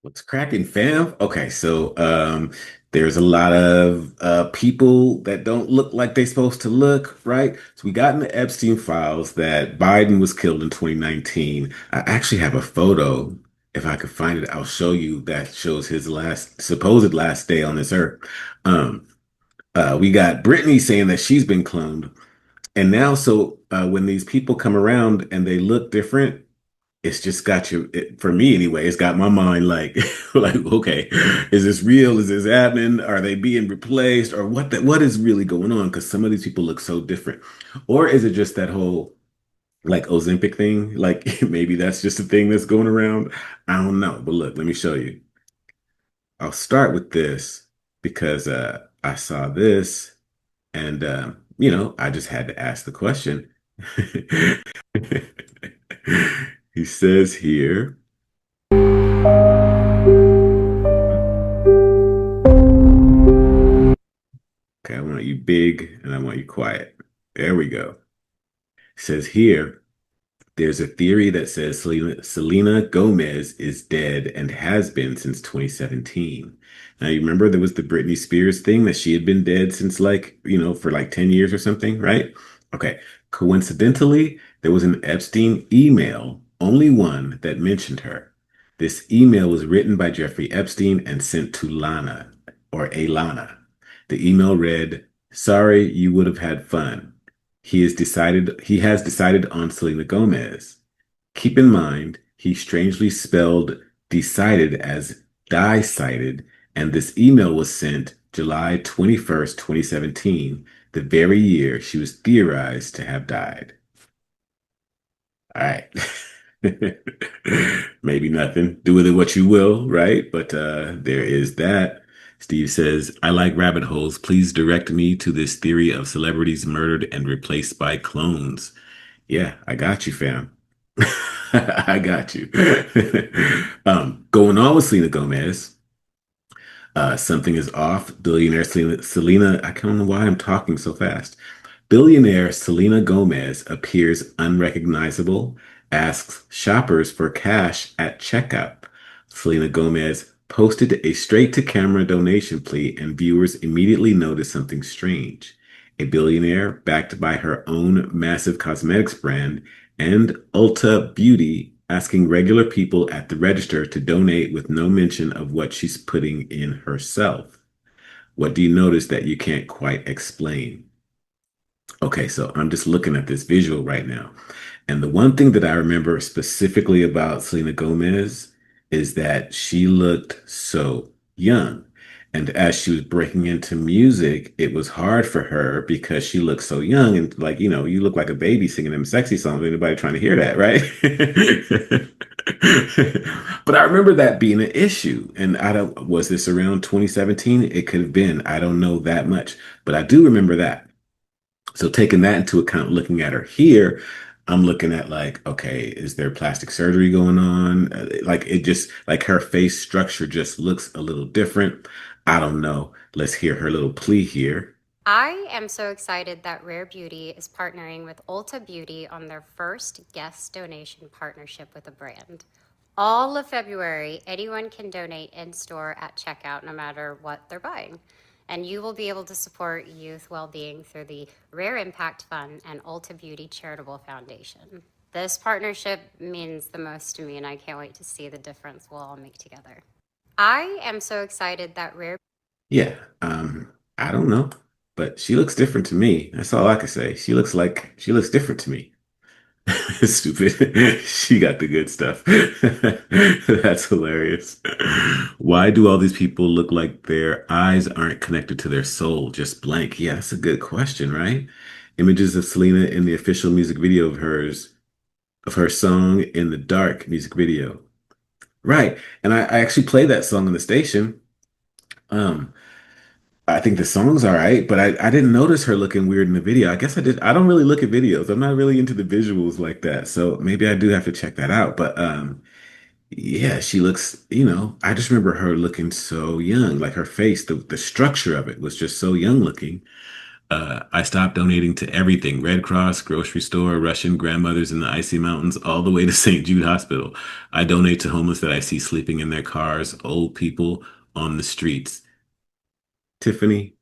What's cracking, fam? Okay, so there's a lot of people that don't look like they're supposed to look, right? So we got in the Epstein files that Biden was killed in 2019. I actually have a photo. If I could find it, I'll show you that shows his last supposed last day on this earth. Um, we got Britney saying that she's been cloned. And now, when these people come around and they look different, it's just got you for me anyway. It's got my mind like like okay, is this real? Is this happening? Are they being replaced or what is really going on? Because some of these people look so different. Or is it just that whole like Ozempic thing? Like maybe that's just a thing that's going around. I don't know. But look, let me show you. I'll start with this because I saw this and I just had to ask the question. He says here. Okay, I want you big and I want you quiet. There we go. It says here, there's a theory that says Selena Gomez is dead and has been since 2017. Now, you remember there was the Britney Spears thing that she had been dead since for like 10 years or something, right? Okay. Coincidentally, there was an Epstein email, only one that mentioned her. This email was written by Jeffrey Epstein and sent to Lana or Alana. The email read, "Sorry, you would have had fun. He has decided on Selena Gomez. Keep in mind, he strangely spelled decided as die-sided, and this email was sent July 21st, 2017, the very year she was theorized to have died." All right. Maybe nothing. Do with it what you will, right? But there is that. Steve says, I like rabbit holes. Please direct me to this theory of celebrities murdered and replaced by clones. Yeah, I got you, fam. I got you. Going on with Selena Gomez. Something is off. Billionaire Selena, I don't know why I'm talking so fast. Billionaire Selena Gomez appears unrecognizable, asks shoppers for cash at checkout. Selena Gomez posted a straight-to-camera donation plea, and viewers immediately noticed something strange. A billionaire backed by her own massive cosmetics brand and Ulta Beauty asking regular people at the register to donate with no mention of what she's putting in herself. What do you notice that you can't quite explain? Okay, so I'm just looking at this visual right now. And the one thing that I remember specifically about Selena Gomez is that she looked so young. And as she was breaking into music, it was hard for her because she looked so young and like, you look like a baby singing them sexy songs. Anybody trying to hear that, right? But I remember that being an issue. And I don't, was this around 2017? It could have been. I don't know that much, but I do remember that. So taking that into account, looking at her here, I'm looking at like, okay, is there plastic surgery going on? Like it just like her face structure just looks a little different. I don't know. Let's hear her little plea here. I am so excited that Rare Beauty is partnering with Ulta Beauty on their first guest donation partnership with a brand. All of February, anyone can donate in store at checkout no matter what they're buying. And you will be able to support youth well being through the Rare Impact Fund and Ulta Beauty Charitable Foundation. This partnership means the most to me, and I can't wait to see the difference we'll all make together. I am so excited that Rare Yeah, I don't know, but she looks different to me. That's all I can say. She looks different to me. Stupid. She got the good stuff. That's hilarious. Why do all these people look like their eyes aren't connected to their soul, just blank? Yeah, that's a good question, right? Images of Selena in the official music video of her song In the Dark music video. Right. And I actually play that song on the station. Um, I think the song's all right, but I didn't notice her looking weird in the video. I guess I did. I don't really look at videos. I'm not really into the visuals like that. So maybe I do have to check that out. But yeah, she looks, I just remember her looking so young. Like her face, the structure of it was just so young looking. I stopped donating to everything: Red Cross, grocery store, Russian grandmothers in the icy mountains, all the way to St. Jude Hospital. I donate to homeless that I see sleeping in their cars, old people on the streets. Tiffany,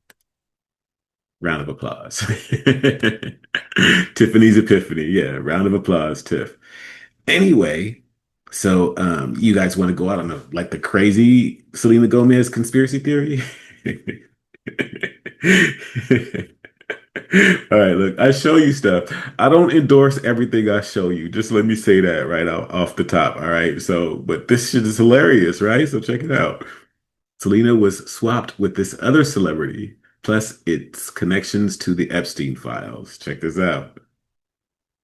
round of applause. Tiffany's epiphany. Yeah, round of applause, Tiff. Anyway, so you guys want to go out on like the crazy Selena Gomez conspiracy theory? All right, look, I show you stuff. I don't endorse everything I show you. Just let me say that right off the top. All right. So, but this shit is hilarious, right? So check it out. Selena was swapped with this other celebrity, plus its connections to the Epstein files. Check this out.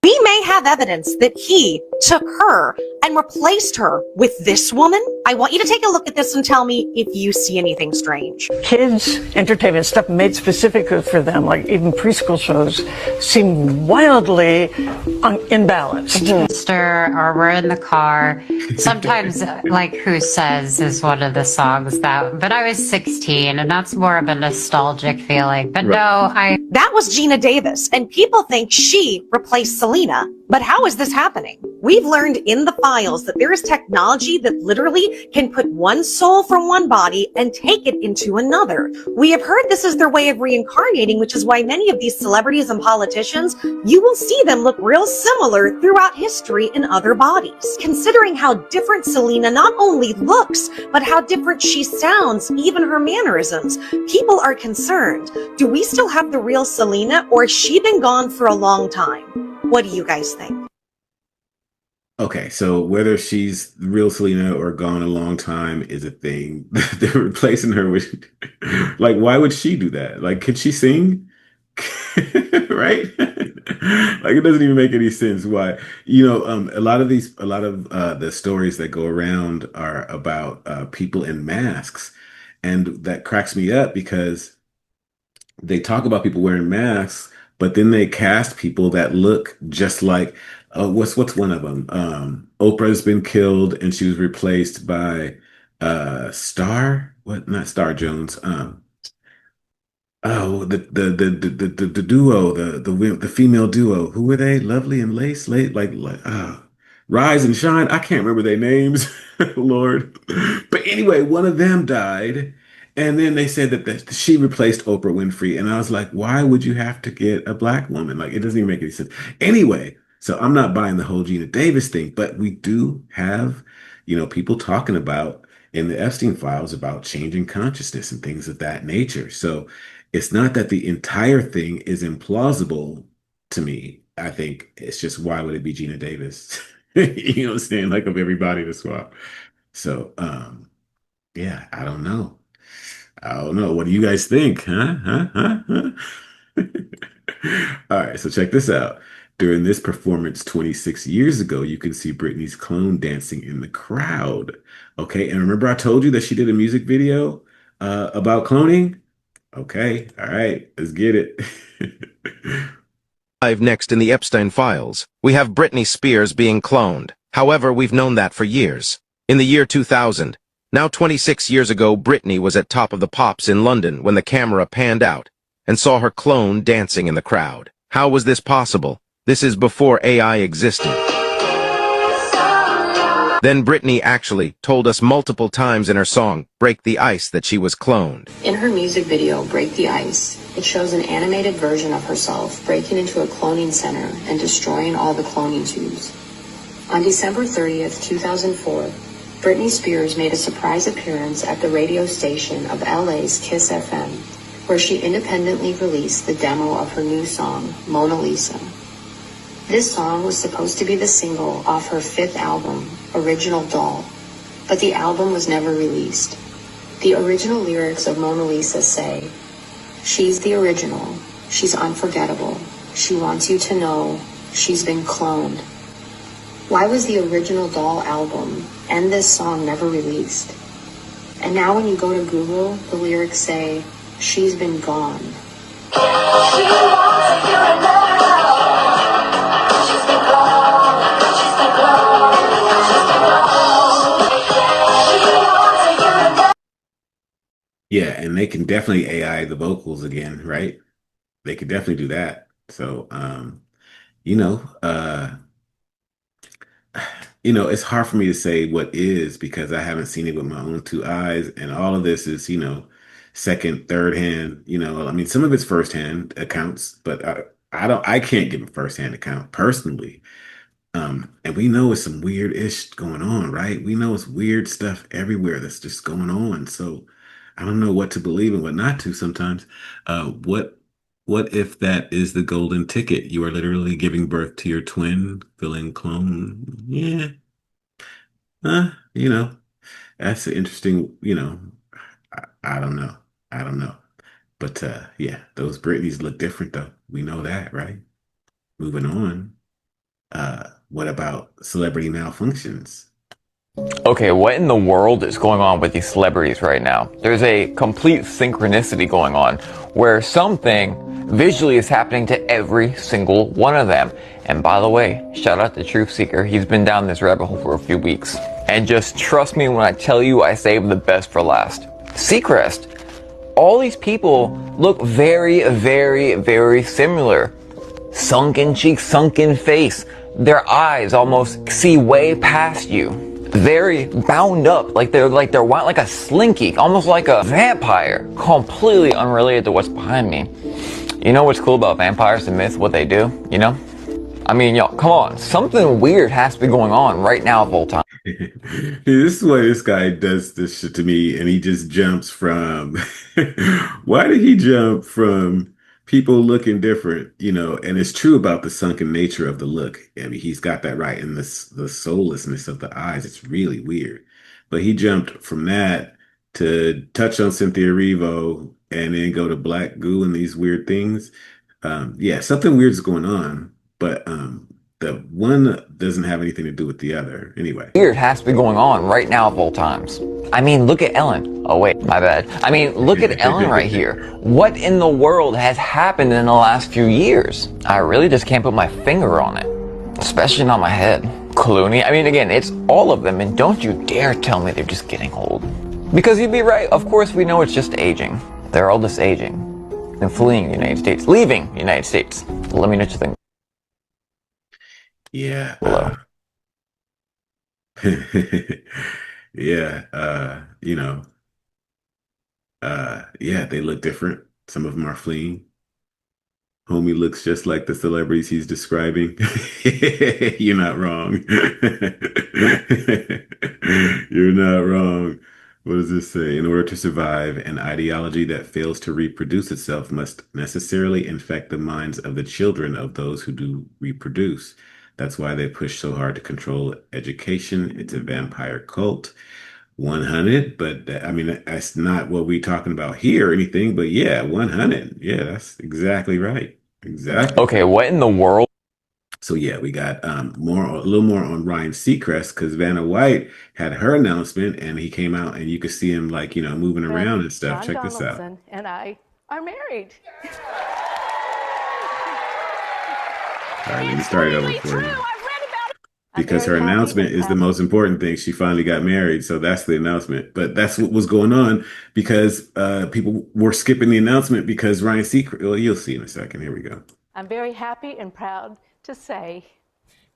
We may have evidence that he took her and replaced her with this woman. I want you to take a look at this and tell me if you see anything strange. Kids' entertainment stuff made specifically for them, like even preschool shows, seem wildly imbalanced. Sister, or we're in the car. Sometimes, like Who Says is one of the songs but I was 16 and that's more of a nostalgic feeling. But no, That was Gina Davis, and people think she replaced Selena. But how is this happening? We've learned in the files that there is technology that literally can put one soul from one body and take it into another. We have heard this is their way of reincarnating, which is why many of these celebrities and politicians, you will see them look real similar throughout history in other bodies. Considering how different Selena not only looks, but how different she sounds, even her mannerisms, people are concerned. Do we still have the real Selena, or has she been gone for a long time? What do you guys think? Okay, so whether she's the real Selena or gone a long time is a thing. They're replacing her with, like, why would she do that? Like, could she sing? Right? Like, it doesn't even make any sense why. A lot of the stories that go around are about people in masks. And that cracks me up because they talk about people wearing masks, but then they cast people that look just like what's one of them? Oprah's been killed and she was replaced by Star, what, not Star Jones. Oh, the duo, the female duo. Who were they? Lovely and Lace, Rise and Shine. I can't remember their names, Lord. But anyway, one of them died, and then they said that she replaced Oprah Winfrey, and I was like, why would you have to get a black woman? Like, it doesn't even make any sense. Anyway, so I'm not buying the whole Gina Davis thing, but we do have, people talking about in the Epstein files about changing consciousness and things of that nature. So it's not that the entire thing is implausible to me. I think it's just, why would it be Gina Davis? You know what I'm saying? Like, of everybody to swap. So, yeah, I don't know. I don't know. What do you guys think? Huh? Huh? Huh? Huh? All right, so check this out. During this performance 26 years ago, you can see Britney's clone dancing in the crowd. Okay, and remember I told you that she did a music video about cloning? Okay, all right, let's get it. Live next in the Epstein files, we have Britney Spears being cloned. However, we've known that for years. In the year 2000, now 26 years ago, Britney was at Top of the Pops in London when the camera panned out and saw her clone dancing in the crowd. How was this possible? This is before AI existed. Then Britney actually told us multiple times in her song, Break the Ice, that she was cloned. In her music video, Break the Ice, it shows an animated version of herself breaking into a cloning center and destroying all the cloning tubes. On December 30th, 2004, Britney Spears made a surprise appearance at the radio station of LA's Kiss FM, where she independently released the demo of her new song, Mona Lisa. This song was supposed to be the single off her fifth album, Original Doll, but the album was never released. The original lyrics of Mona Lisa say, "She's the original, she's unforgettable, she wants you to know, she's been cloned." Why was the Original Doll album and this song never released? And now when you go to Google, the lyrics say, "She's been gone." She wants you to know. Yeah, and they can definitely AI the vocals again, right? they could definitely do that. So, you know, it's hard for me to say what is because I haven't seen it with my own two eyes, and all of this is, second, third hand. I mean, some of it's first hand accounts, but I can't give a first hand account personally. And we know it's some weird ish going on, right? We know it's weird stuff everywhere that's just going on. So I don't know what to believe and what not to sometimes. What if that is the golden ticket? You are literally giving birth to your twin, feeling clone. Yeah. You know, that's an interesting, I don't know. I don't know. But yeah, those Britneys look different though. We know that, right? Moving on. What about celebrity malfunctions? Okay, what in the world is going on with these celebrities right now? There's a complete synchronicity going on where something visually is happening to every single one of them. And by the way, shout out to Truth Seeker. He's been down this rabbit hole for a few weeks. And just trust me when I tell you I saved the best for last. Seacrest. All these people look very, very, very similar. Sunken cheeks, sunken face. Their eyes almost see way past you. Very bound up, like they're wound like a slinky, almost like a vampire. Completely unrelated to what's behind me. You know what's cool about vampires and myths? What they do? You know? I mean, y'all, come on. Something weird has to be going on right now of all time. This is why this guy does this shit to me, and he just jumps from. Why did he jump from people looking different? And it's true about the sunken nature of the look. I mean, he's got that right, and the soullessness of the eyes. It's really weird. But he jumped from that to touch on Cynthia Erivo, and then go to Black Goo and these weird things. Yeah, something weird is going on, but the one doesn't have anything to do with the other. Anyway. Weird has to be going on right now of all times. I mean, look at Ellen. Oh, wait, my bad. I mean, look at Ellen right here. What in the world has happened in the last few years? I really just can't put my finger on it. Especially not my head. Clooney. I mean, again, it's all of them, and don't you dare tell me they're just getting old. Because you'd be right. Of course, we know it's just aging. They're all just aging and fleeing the United States, leaving the United States. Let me know what you think. Yeah. Below. Yeah. Yeah, they look different. Some of them are fleeing. Homie looks just like the celebrities he's describing. You're not wrong. You're not wrong. What does this say? In order to survive, an ideology that fails to reproduce itself must necessarily infect the minds of the children of those who do reproduce. That's why they push so hard to control education. It's a vampire cult. 100, but I mean, that's not what we're talking about here or anything, but yeah, 100. Yeah, that's exactly right. Exactly. Okay, what in the world? So yeah, we got a little more on Ryan Seacrest because Vanna White had her announcement and he came out and you could see him moving around and stuff. John Check this out. Donaldson and I are married. All right, let me start it over Really for true. you. I've read about it. Because her very happy announcement and is the proud. most important thing. She finally got married, so that's the announcement. But that's what was going on because people were skipping the announcement because Ryan Seacrest. Well, you'll see in a second. Here we go. I'm very happy and proud to say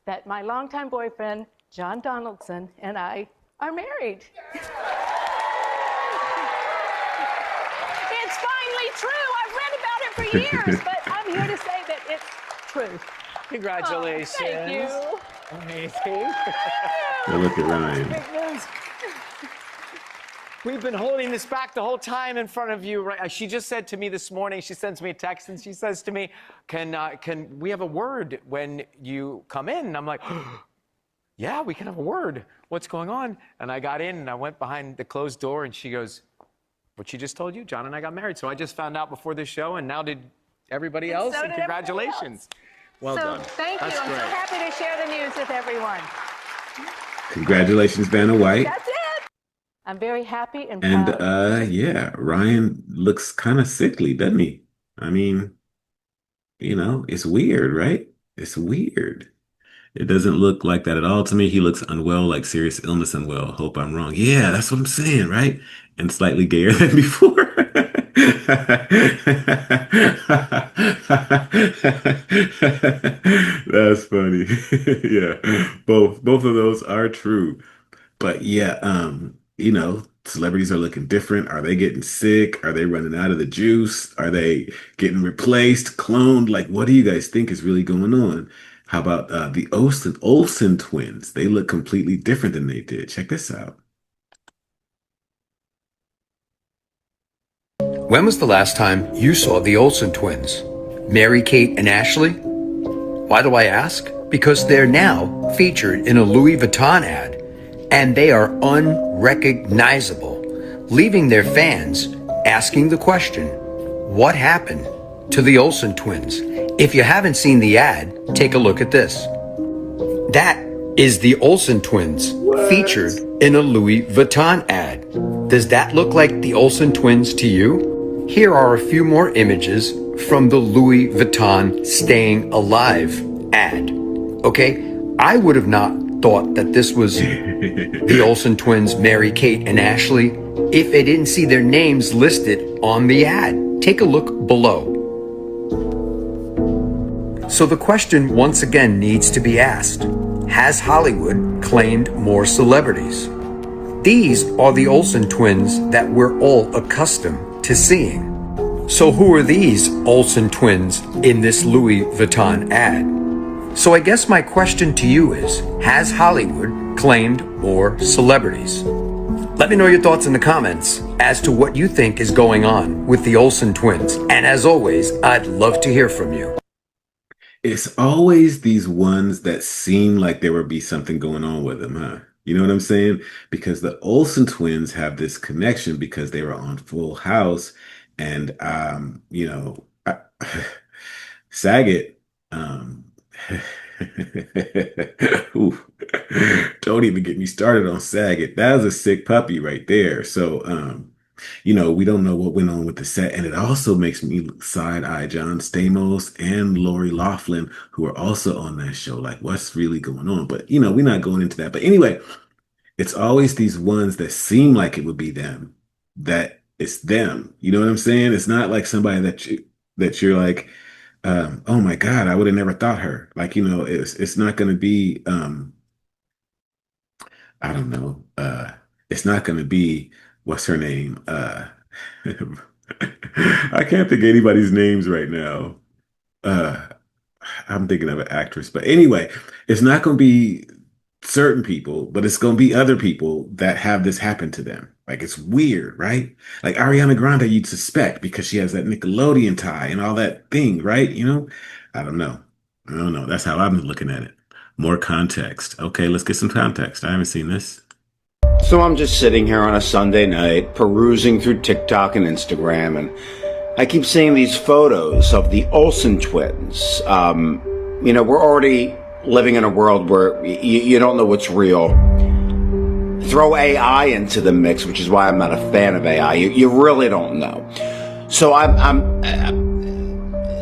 that my longtime boyfriend, John Donaldson, and I are married. It's finally true. I've read about it for years, but I'm here to say that it's true. Congratulations. Oh, thank you. Amazing. Now look at Ryan. Big news. We've been holding this back the whole time in front of you. Right? She just said to me this morning, she sends me a text and she says to me, can we have a word when you come in? And I'm like, yeah, we can have a word. What's going on? And I got in and I went behind the closed door and she goes, what she just told you? John and I got married. So I just found out before this show and now did everybody else. so And did everybody congratulations. Well so done. thank you. That's I'm great. so happy to share the news with everyone. Congratulations, Vanna White. That's it. I'm very happy and And proud. yeah, Ryan looks kind of sickly, doesn't he? I mean, it's weird, right? It's weird. It doesn't look like that at all to me. He looks unwell, like serious illness unwell. Hope I'm wrong. Yeah, that's what I'm saying, right? And slightly gayer than before. That's funny. Yeah, both of those are true. But yeah, celebrities are looking different. Are they getting sick? Are they running out of the juice? Are they getting replaced, cloned? Like, what do you guys think is really going on? How about the Olsen twins? They look completely different than they did. Check this out. When was the last time you saw the Olsen twins? Mary Kate and Ashley? Why do I ask? Because they're now featured in a Louis Vuitton ad, and they are unrecognizable, leaving their fans asking the question, what happened to the Olsen twins? If you haven't seen the ad, take a look at this. That is the Olsen twins featured in a Louis Vuitton ad. Does that look like the Olsen twins to you? Here are a few more images from the Louis Vuitton Staying Alive ad. Okay, I would have not thought that this was the Olsen twins, Mary Kate and Ashley, if I didn't see their names listed on the ad. Take a look below. So the question once again needs to be asked. Has Hollywood claimed more celebrities? These are the Olsen twins that we're all accustomed to seeing. So who are these Olsen twins in this Louis Vuitton ad? So I guess my question to you is, has Hollywood claimed more celebrities? Let me know your thoughts in the comments as to what you think is going on with the Olsen twins. And as always, I'd love to hear from you. It's always these ones that seem like there would be something going on with them, huh? You know what I'm saying? Because the Olsen twins have this connection because they were on Full House, and Saget, oof, don't even get me started on Saget. That was a sick puppy right there. So, we don't know what went on with the set, and it also makes me side eye John Stamos and Lori Loughlin, who are also on that show. Like, what's really going on? But we're not going into that. But anyway, it's always these ones that seem like it would be them, that it's them. You know what I'm saying? It's not like somebody that you're like, oh my God, I would have never thought her. Like, it's not going to be, I don't know, it's not going to be, what's her name? I can't think of anybody's names right now. Uh, I'm thinking of an actress, but anyway, it's not going to be certain people, but it's going to be other people that have this happen to them. Like, it's weird, right? Like Ariana Grande, you'd suspect because she has that Nickelodeon tie and all that thing, right? I don't know. I don't know. That's how I'm looking at it. More context. Okay, let's get some context. I haven't seen this. So I'm just sitting here on a Sunday night, perusing through TikTok and Instagram, and I keep seeing these photos of the Olsen twins. We're already living in a world where you don't know what's real. Throw AI into the mix, which is why I'm not a fan of AI. You really don't know. So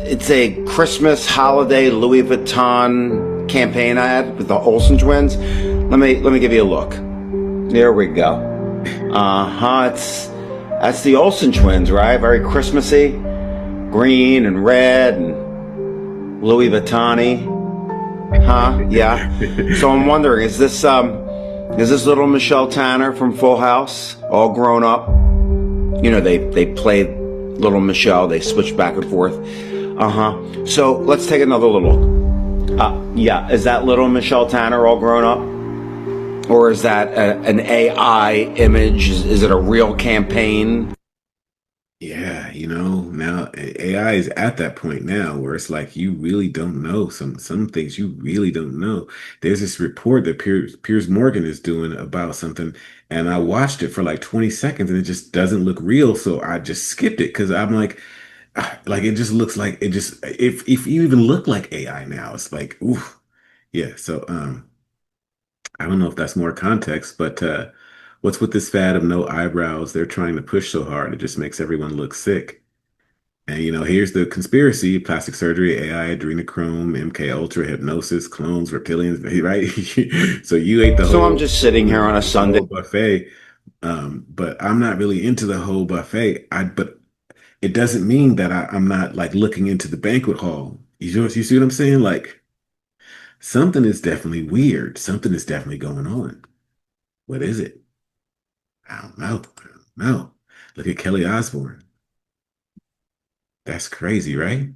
it's a Christmas holiday Louis Vuitton campaign ad with the Olsen twins. Let me give you a look. There we go. That's the Olsen twins, right? Very Christmassy, green and red and Louis Vuitton-y. Huh? Yeah. So I'm wondering, is this little Michelle Tanner from Full House all grown up? They played little Michelle. They switched back and forth. So let's take another look. Yeah. Is that little Michelle Tanner all grown up? Or is that an AI image? Is it a real campaign? Yeah, now AI is at that point now where it's like you really don't know some things you really don't know. There's this report that Piers Morgan is doing about something, and I watched it for like 20 seconds and it just doesn't look real, so I just skipped it because I'm like it just looks like it just if you even look like AI now, it's like ooh, yeah. So I don't know if that's more context, but what's with this fad of no eyebrows? They're trying to push so hard, it just makes everyone look sick. And here's the conspiracy: plastic surgery, AI, adrenochrome, MK Ultra, hypnosis, clones, reptilians, right? So you ate the whole. So I'm just sitting here on a Sunday buffet, but I'm not really into the whole buffet. But it doesn't mean that I'm not like looking into the banquet hall. You see what I'm saying? Like something is definitely weird. Something is definitely going on. What is it? I don't know. I don't know. Look at Kelly Osbourne. That's crazy, right?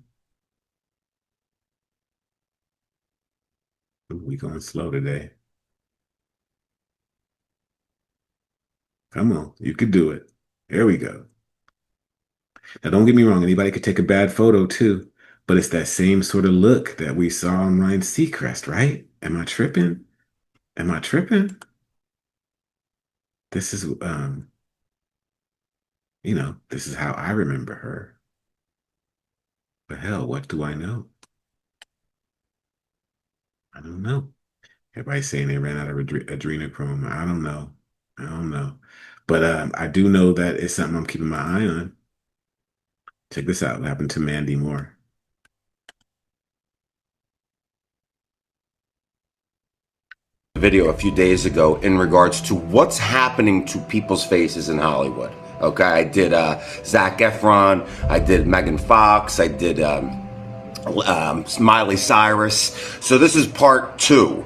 Ooh, we going slow today. Come on, you could do it. There we go. Now, don't get me wrong, anybody could take a bad photo too, but it's that same sort of look that we saw on Ryan Seacrest, right? Am I tripping? Am I tripping? This is, this is how I remember her. But hell, what do I know? I don't know. Everybody's saying they ran out of adrenochrome. I don't know. I don't know. But I do know that it's something I'm keeping my eye on. Check this out. What happened to Mandy Moore? Video a few days ago in regards to what's happening to people's faces in Hollywood. Okay, I did Zac Efron, I did Megan Fox, I did Miley Cyrus. So this is part 2.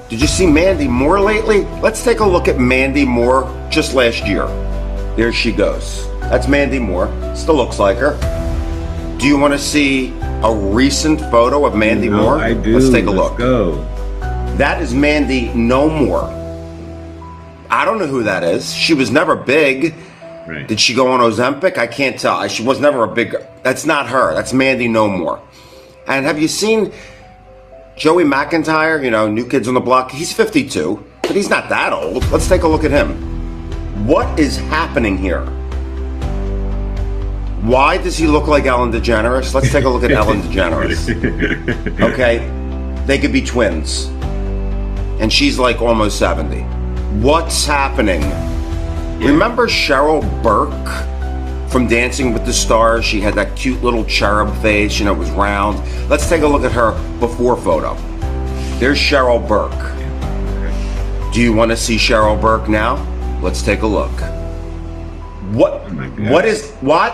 Did you see Mandy Moore lately? Let's take a look at Mandy Moore just last year. There she goes. That's Mandy Moore. Still looks like her. Do you want to see a recent photo of Mandy Moore? I do. Let's take a look. Let's go. That is Mandy No More. I don't know who that is. She was never big. Right. Did she go on Ozempic? I can't tell. She was never a big... That's not her. That's Mandy No More. And have you seen Joey McIntyre? You know, New Kids on the Block. He's 52, but he's not that old. Let's take a look at him. What is happening here? Why does he look like Ellen DeGeneres? Let's take a look at Ellen DeGeneres. Okay? They could be twins. And she's like almost 70. What's happening? Yeah. Remember Cheryl Burke from Dancing with the Stars? She had that cute little cherub face, you know, it was round. Let's take a look at her before photo. There's Cheryl Burke. Do you want to see Cheryl Burke now? Let's take a look. What? What?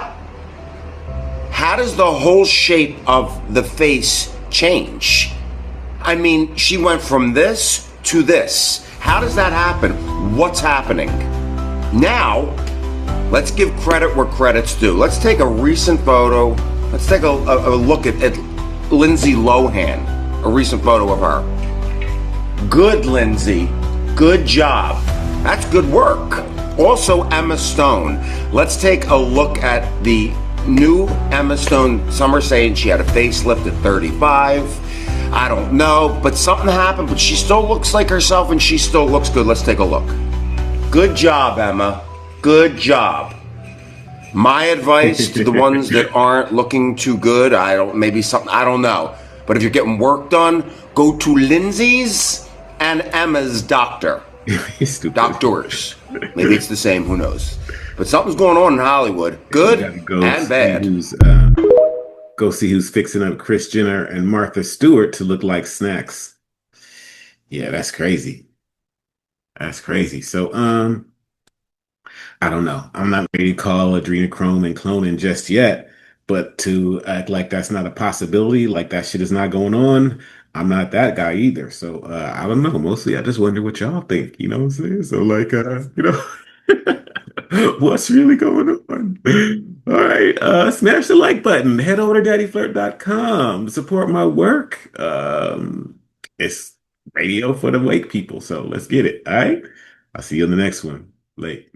How does the whole shape of the face change? I mean, she went from this to this. How does that happen? What's happening? Now, let's give credit where credit's due. Let's take a recent photo. Let's take a look at Lindsay Lohan, a recent photo of her. Good, Lindsay. Good job. That's good work. Also, Emma Stone. Let's take a look at the new Emma Stone. Some are saying she had a facelift at 35. I don't know, but something happened, but she still looks like herself and she still looks good. Let's take a look. Good job, Emma. Good job. My advice to the ones that aren't looking too good, I don't know. But if you're getting work done, go to Lindsay's and Emma's doctor. Doctors. Maybe it's the same, who knows. But something's going on in Hollywood. Good and bad. Go see who's fixing up Kris Jenner and Martha Stewart to look like snacks. Yeah, that's crazy. That's crazy. So, I don't know. I'm not ready to call adrenochrome and cloning just yet, but to act like that's not a possibility, like that shit is not going on, I'm not that guy either. So, I don't know. Mostly, I just wonder what y'all think. You know what I'm saying? So, like, what's really going on? All right, smash the like button. Head over to daddyflirt.com. Support my work. It's radio for the awake people, so let's get it. All right, I'll see you in the next one. Late.